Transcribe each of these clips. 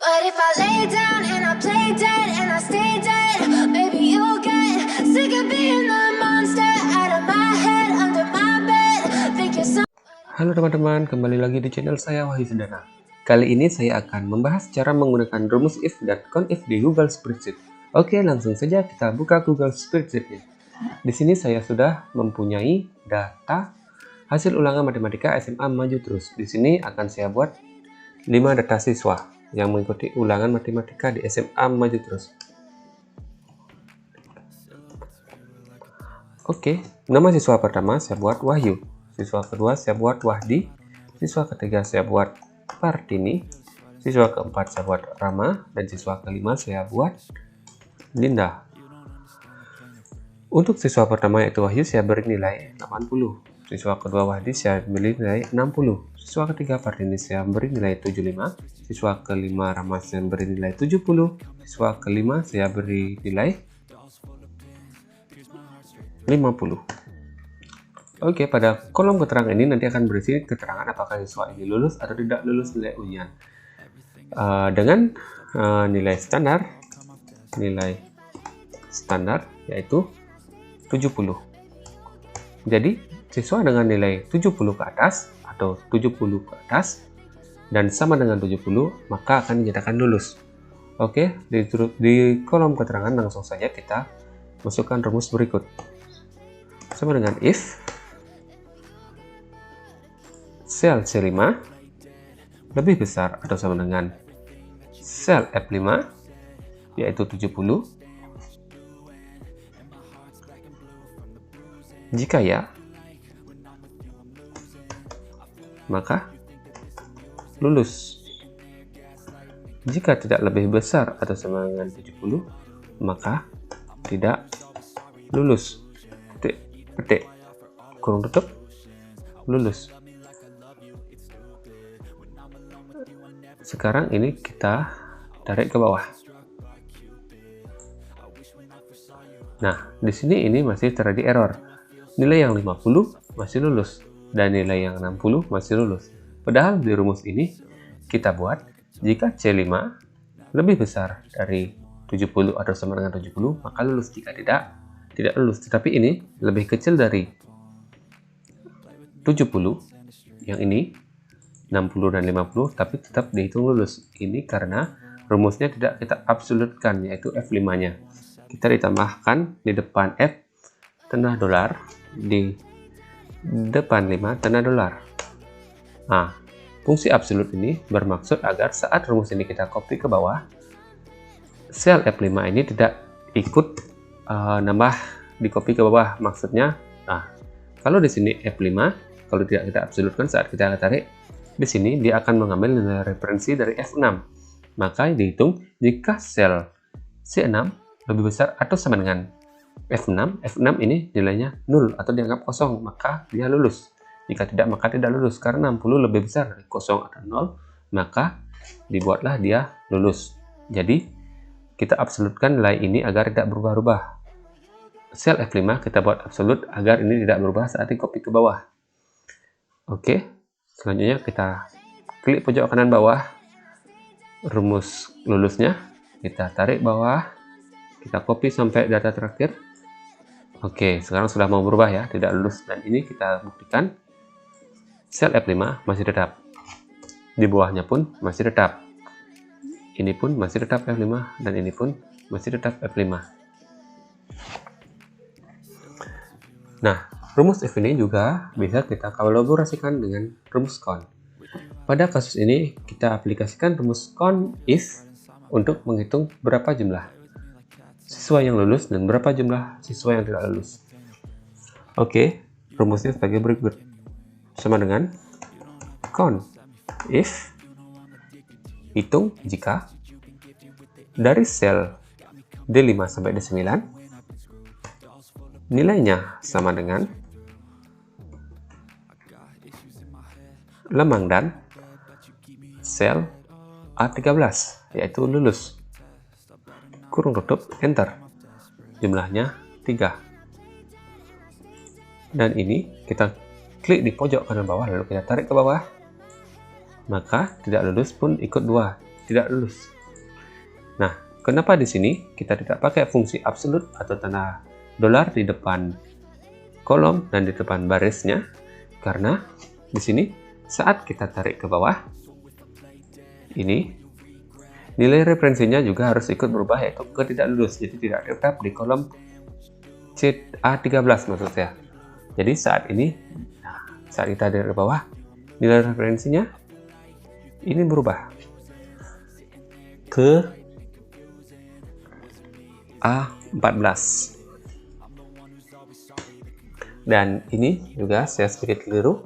But if I lay down and I play dead and I stay dead, maybe you'll get sick of being the monster out of my head, under my bed. Think you're so. Halo teman-teman, kembali lagi di channel saya Wahyu Sendana. Kali ini saya akan membahas cara menggunakan rumus if dan conif di Google Spreadsheet. Oke, langsung saja kita buka Google Spreadsheet-nya. Di sini saya sudah mempunyai data hasil ulangan matematika SMA Maju Terus. Di sini akan saya buat 5 data siswa yang mengikuti ulangan matematika di SMA Maju Terus. Oke, nama siswa pertama saya buat Wahyu. Siswa kedua saya buat Wahdi, siswa ketiga saya buat Partini, siswa keempat saya buat Rama, dan siswa kelima saya buat Linda. Untuk siswa pertama yaitu Wahyu saya beri nilai 80, siswa kedua Wahdi saya beri nilai 60, siswa ketiga Partini saya beri nilai 75, siswa kelima Rama saya beri nilai 70, siswa kelima saya beri nilai 50. Oke, pada kolom keterangan ini nanti akan berisi keterangan apakah siswa ini lulus atau tidak lulus nilai ujian. Dengan nilai standar yaitu 70. Jadi, siswa dengan nilai 70 ke atas atau 70 ke atas dan sama dengan 70, maka akan dinyatakan lulus. Oke, di kolom keterangan langsung saja kita masukkan rumus berikut. Sama dengan if sel C5 lebih besar atau sama dengan sel F5 yaitu 70. Jika ya, maka lulus. Jika tidak lebih besar atau sama dengan 70, maka tidak lulus. Petik kurung tutup, lulus. Sekarang ini kita tarik ke bawah. Nah, di sini ini masih terjadi error. Nilai yang 50 masih lulus dan nilai yang 60 masih lulus. Padahal di rumus ini kita buat jika C5 lebih besar dari 70 atau sama dengan 70, maka lulus. Jika tidak lulus. Tetapi ini lebih kecil dari 70, yang ini 60 dan 50, tapi tetap dihitung lulus. Ini karena rumusnya tidak kita absolutkan, yaitu F5-nya. Kita ditambahkan di depan F tanda dolar, di depan 5 tanda dolar. Nah, fungsi absolut ini bermaksud agar saat rumus ini kita copy ke bawah, sel F5 ini tidak ikut nambah di copy ke bawah. Maksudnya, kalau di sini F5, kalau tidak kita absolutkan saat kita tarik, di sini dia akan mengambil nilai referensi dari F6. Maka dihitung jika sel C6 lebih besar atau sama dengan F6, F6 ini nilainya 0 atau dianggap kosong, maka dia lulus. Jika tidak, maka tidak lulus. Karena 60 lebih besar dari kosong atau 0, maka dibuatlah dia lulus. Jadi, kita absolutkan nilai ini agar tidak berubah-ubah. Sel F5 kita buat absolut agar ini tidak berubah saat di copy ke bawah. Oke, selanjutnya kita klik pojok kanan bawah, rumus lulusnya, kita tarik bawah, kita copy sampai data terakhir. Oke, sekarang sudah mau berubah ya, tidak lulus. Dan ini kita buktikan, sel F5 masih tetap, di bawahnya pun masih tetap, ini pun masih tetap F5, dan ini pun masih tetap F5. Nah, rumus if ini juga bisa kita kolaborasikan dengan rumus con. Pada kasus ini, kita aplikasikan rumus con if untuk menghitung berapa jumlah siswa yang lulus dan berapa jumlah siswa yang tidak lulus. Oke, rumusnya sebagai berikut. Sama dengan con if hitung jika dari sel D5 sampai D9 nilainya sama dengan lemang dan sel A13, yaitu lulus. Kurung tutup, enter. Jumlahnya 3. Dan ini kita klik di pojok kanan bawah, lalu kita tarik ke bawah. Maka tidak lulus pun ikut 2. tidak lulus. Nah, kenapa di sini kita tidak pakai fungsi absolut atau tanda dolar di depan kolom dan di depan barisnya? Karena di sini saat kita tarik ke bawah, ini nilai referensinya juga harus ikut berubah, yaitu ke tidak lulus. Jadi tidak tetap di kolom A13 maksud saya. Jadi saat ini, saat kita tarik ke bawah, nilai referensinya ini berubah ke A14. Dan ini juga saya sedikit keliru.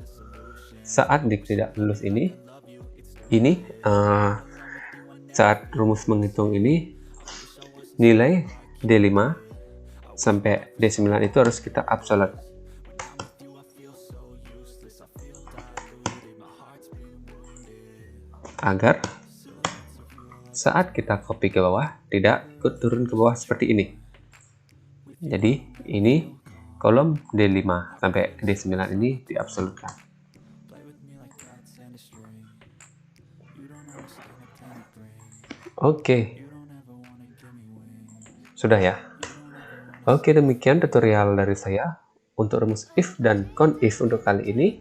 Saat di tidak lulus ini saat rumus menghitung ini, nilai D5 sampai D9 itu harus kita absolut. Agar saat kita copy ke bawah, tidak ikut turun ke bawah seperti ini. Jadi ini kolom D5 sampai D9 ini diabsolutkan. Oke. Sudah ya. Oke, demikian tutorial dari saya untuk rumus if dan count if untuk kali ini.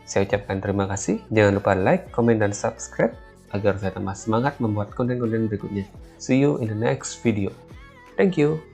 Saya ucapkan terima kasih. Jangan lupa like, comment, dan subscribe agar saya tambah semangat membuat konten-konten berikutnya. See you in the next video. Thank you.